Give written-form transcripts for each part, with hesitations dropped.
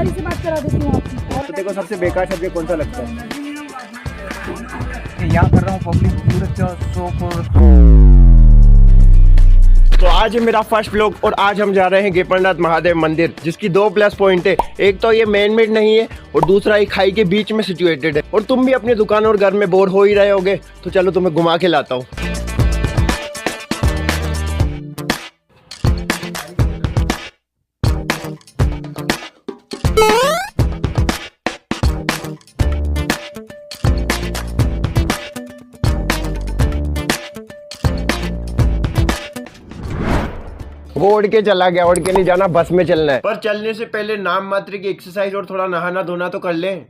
अधिकारी से बात करा देती हूँ आपकी। तो देखो सबसे बेकार सब्जेक्ट कौन सा लगता है? यहाँ कर रहा हूँ पब्लिक पूरे तो आज है मेरा फर्स्ट व्लॉग और आज हम जा रहे हैं गेपरनाथ महादेव मंदिर, जिसकी 2 प्लस पॉइंट है। एक तो ये मेन मेड नहीं है और दूसरा एक खाई के बीच में सिचुएटेड है। और तुम भी अपनी दुकान और घर में बोर हो ही रहे होगे, तो चलो तुम्हें घुमा के लाता हूँ। वो उड़ के चला गया, उड़ के नहीं जाना, बस में चलना है। पर चलने से पहले नाम मात्र की एक्सरसाइज और थोड़ा नहाना धोना तो कर लें।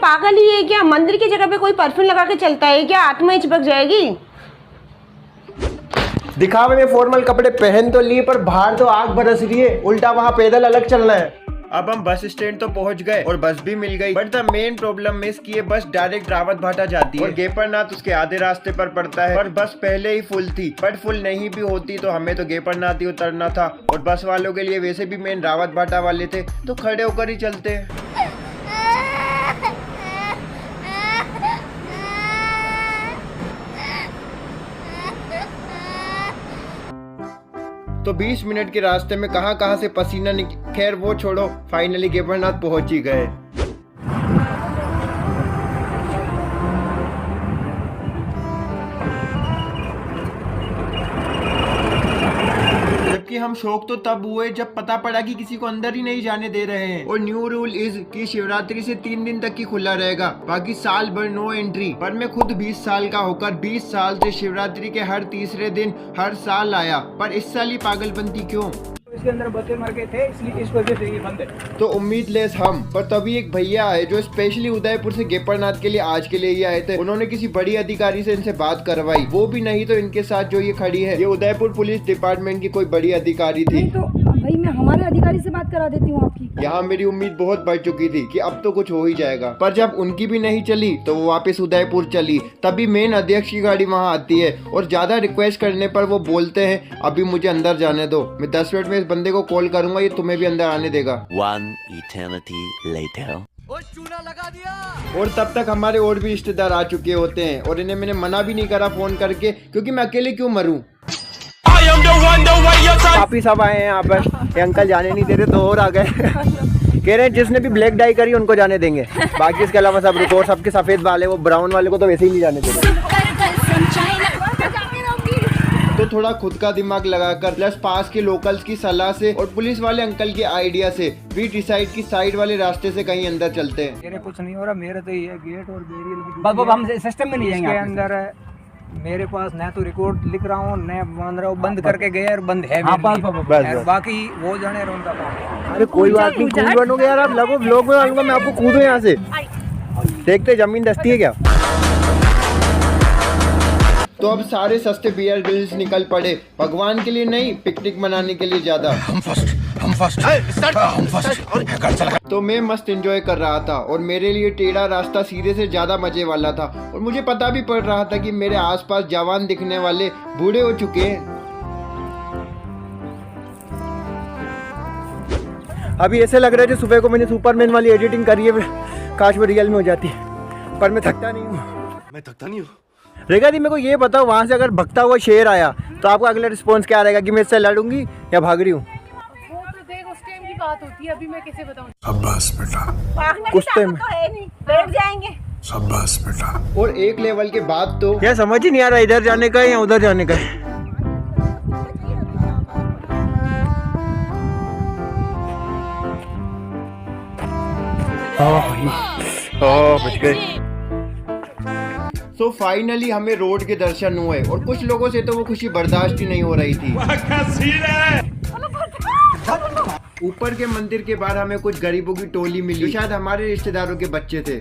पागल ही है क्या? मंदिर की जगह पे कोई परफ्यूम लगा के चलता है क्या? आत्मा ही चिपक जाएगी। दिखावे में फॉर्मल कपड़े पहन तो लिए, पर बाहर तो आग बरस रही है। उल्टा वहाँ पैदल अलग चलना है। अब हम बस स्टैंड तो पहुंच गए और बस भी मिल गई, but the main problem miss की ये बस डायरेक्ट रावत भाटा जाती है और गेपरनाथ उसके आधे रास्ते पर पड़ता है। पर बस पहले ही फुल थी, बट फुल नहीं भी होती तो हमें तो गेपरनाथ ही उतरना था। और बस वालों के लिए वैसे भी मेन रावत भाटा वाले थे, तो खड़े होकर ही चलते। तो 20 मिनट के रास्ते में कहां से पसीना खैर वो छोड़ो, फाइनली गेपरनाथ पहुंच ही गए। जबकि हम शौक तो तब हुए जब पता पड़ा कि किसी को अंदर ही नहीं जाने दे रहे हैं। और न्यू रूल इज कि शिवरात्रि से 3 दिन तक ही खुला रहेगा, बाकी साल भर नो एंट्री। पर मैं खुद 20 साल का होकर 20 साल से शिवरात्रि के हर तीसरे दिन हर साल आया, पर इस साल ही पागलपंती क्यों? इसके अंदर बच्चे मर गए थे, इसलिए इस वजह से ये बंद है। तो उम्मीद लेस हम, पर तभी एक भैया आए जो स्पेशली उदयपुर से गेपरनाथ के लिए आज के लिए ही आए थे। उन्होंने किसी बड़ी अधिकारी से इनसे बात करवाई, वो भी नहीं तो इनके साथ जो ये खड़ी है, ये उदयपुर पुलिस डिपार्टमेंट की कोई बड़ी अधिकारी थी। तो भाई मैं हमारे अधिकारी से बात करा देती हूँ आपकी। यहाँ मेरी उम्मीद बहुत बढ़ चुकी थी कि अब तो कुछ हो ही जाएगा, पर जब उनकी भी नहीं चली तो वो वापस उदयपुर चली। तभी मेन अध्यक्ष की गाड़ी वहाँ आती है और ज्यादा रिक्वेस्ट करने पर वो बोलते हैं अभी मुझे अंदर जाने दो, मैं 10 मिनट में इस बंदे को कॉल करूंगा, ये तुम्हें भी अंदर आने देगा। 1 eternity later. चूना लगा दिया। और तब तक हमारे और भी रिश्तेदार आ चुके होते हैं और इन्हें मैंने मना भी नहीं करा फोन करके, क्योंकि मैं अकेले क्यों मरूं। काफी सब आए हैं यहाँ पर, ये अंकल जाने नहीं दे रहे, तो और आ गए। कह रहे हैं जिसने भी ब्लैक डाई करी उनको जाने देंगे, बाकी इसके अलावा सब रुको। सबके सफेद वाले, वो ब्राउन वाले को तो वैसे ही नहीं जाने देंगे। तो थोड़ा खुद का दिमाग लगाकर प्लस पास के लोकल्स की सलाह से और पुलिस वाले अंकल के आइडिया से वी डिसाइड की साइड वाले रास्ते से कहीं अंदर चलते हैं। मेरे कुछ नहीं हो रहा, मेरे तो ये गेट और बैरियर हम सिस्टम में नहीं जाएंगे। इसके अंदर है मेरे पास न तो रिकॉर्ड लिख रहा हूँ न मान रहा हूँ, बंद करके गए और बंद है भी। बाकी वो जाने उनका काम। अरे कोई बात नहीं, कूद बनोगे यार आप, लगो ब्लॉग में आऊंगा मैं, आपको कूदो यहाँ से, देखते जमीन दस्ती है क्या। तो अब सारे सस्ते बियर ग्रिल्स निकल पड़े, भगवान के लिए नहीं, पिकनिक मनाने के लिए ज्यादा। तो मैं मस्त एंजॉय कर रहा था और मेरे लिए टेढ़ा रास्ता सीधे से ज्यादा मजे वाला था। और मुझे पता भी पड़ रहा था कि मेरे आसपास जवान दिखने वाले बूढ़े हो चुके हैं। अभी ऐसे लग रहा है जो सुबह को मैंने सुपरमैन वाली एडिटिंग करी है, काश वो रियल में हो जाती, पर मैं थकता नहीं हूँ। रेखा दी, मेरे को ये बताओ, वहाँ से अगर भगता हुआ शेर आया तो आपका अगला रिस्पॉन्स क्या रहेगा, कि मैं इससे लड़ूंगी या भाग रही हूँ? वो तो देख उस टाइम की बात होती है, अभी मैं कैसे बताऊँ। शाबाश बेटा, कुछ टाइम बैठ जाएंगे। शाबाश बेटा। और एक लेवल के बाद तो क्या समझ ही नहीं आ रहा, इधर जाने का है या उधर जाने का है। बच गए। तो फाइनली हमें रोड के दर्शन हुए और कुछ लोगों से तो वो खुशी बर्दाश्त ही नहीं हो रही थी। ऊपर के मंदिर के बाहर हमें कुछ गरीबों की टोली मिली, जो शायद हमारे रिश्तेदारों के बच्चे थे।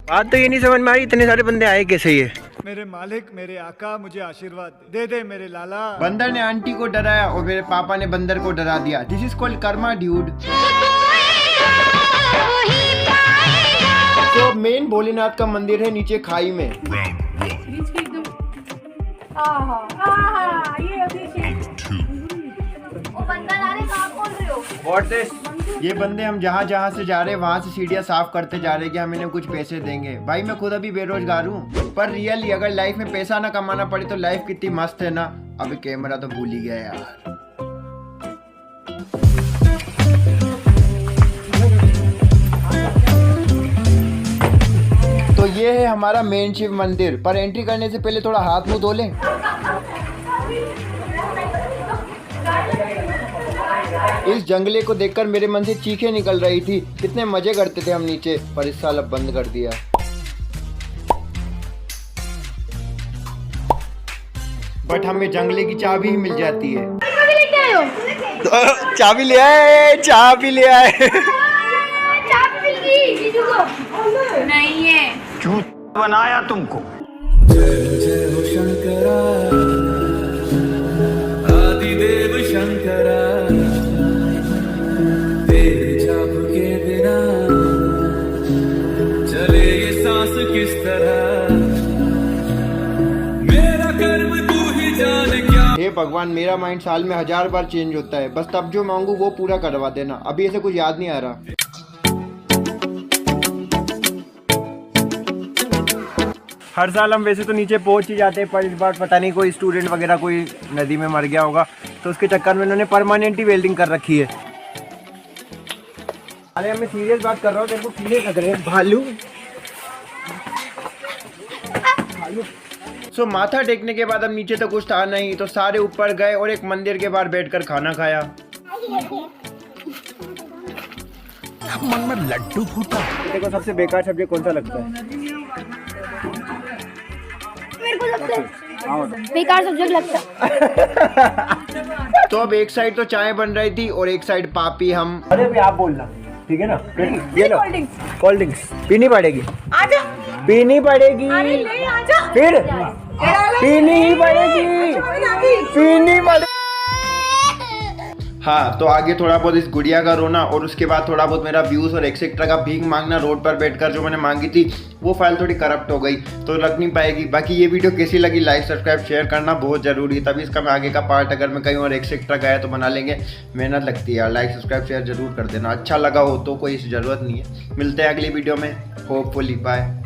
बात तो ये नहीं समझ में आ रही, इतने सारे बंदे आए कैसे ये? मेरे मालिक, मेरे आका, मुझे आशीर्वाद दे दे मेरे लाला। बंदर ने आंटी को डराया और मेरे पापा ने बंदर को डरा दिया। This is called Karma dude. तो मेन भोलेनाथ का मंदिर है नीचे खाई में। बीच के एकदम आहा ये अभिषेक वो बंदा ला रहे, कहाँ बोल रहे हो? What's this? ये बंदे हम जहाँ से जा रहे हैं वहाँ से सीढ़ियाँ साफ करते जा रहे हैं कि हम इन्हें कुछ पैसे देंगे। भाई मैं खुद अभी बेरोजगार हूँ, पर रियली अगर लाइफ में पैसा ना कमाना पड़े तो लाइफ कितनी मस्त है ना। अभी कैमरा तो भूल ही गया यार। तो ये है हमारा मेन शिव मंदिर, पर एंट्री करने से पहले थोड़ा हाथ मुंह धो लें। इस जंगले को देखकर मेरे मन से चीखें निकल रही थी, कितने मजे करते थे हम नीचे, पर इस साल अब बंद कर दिया। बट हमें जंगले की चाबी ही मिल जाती है। चाबी ले आए, चाबी ले आए। नहीं है, झूठ बनाया तुमको। आदिदेव शंकरा, तेरे जाप के बिना चले ये सांस किस तरह, मेरा कर्म तू ही जाने क्या। हे भगवान, मेरा माइंड साल में 1000 बार चेंज होता है, बस तब जो मांगू वो पूरा करवा देना। अभी ऐसे कुछ याद नहीं आ रहा। हर साल हम वैसे तो नीचे पहुंच ही जाते हैं, पर इस बार पता नहीं कोई स्टूडेंट वगैरह कोई नदी में मर गया होगा, तो उसके चक्कर में उन्होंने परमानेंट ही वेल्डिंग कर रखी है। अरे मैं सीरियस बात कर रहा हूँ, तेरे को कीड़े लग रहे हैं। भालू। सो माथा टेकने के बाद अब नीचे तो कुछ था नहीं, तो सारे ऊपर गए और एक मंदिर के बाहर बैठकर खाना खाया। मन में लड्डू फूटा। देखो सबसे बेकार सब्जेक्ट कौन सा लगता है? मेरे को लगता है बेकार सब्जेक्ट लगता है। तो अब एक साइड तो चाय बन रही थी और एक साइड पापी हम। अरे अभी आप बोलना, ठीक है ना? ये लो कोल्ड ड्रिंक्स पीनी पड़ेगी। आजा। पीनी पड़ेगी। अरे ले आजा। फिर पीनी ही पड़ेगी। पीनी पड़ेगी। हाँ, तो आगे थोड़ा बहुत इस गुड़िया का रोना और उसके बाद थोड़ा बहुत मेरा व्यूज और एक्सेट्रा का भीख मांगना रोड पर बैठकर जो मैंने मांगी थी, वो फाइल थोड़ी करप्ट हो गई तो लग नहीं पाएगी। बाकी ये वीडियो कैसी लगी, लाइक सब्सक्राइब शेयर करना बहुत जरूरी है, तभी इसका मैं आगे का पार्ट अगर मैं कहीं और एक्सेट्रा का है तो बना लेंगे। मेहनत लगती है यार, लाइक सब्सक्राइब शेयर जरूर कर देना। अच्छा लगा हो तो कोई जरूरत नहीं है। मिलते हैं अगली वीडियो में, होपफुली। बाय।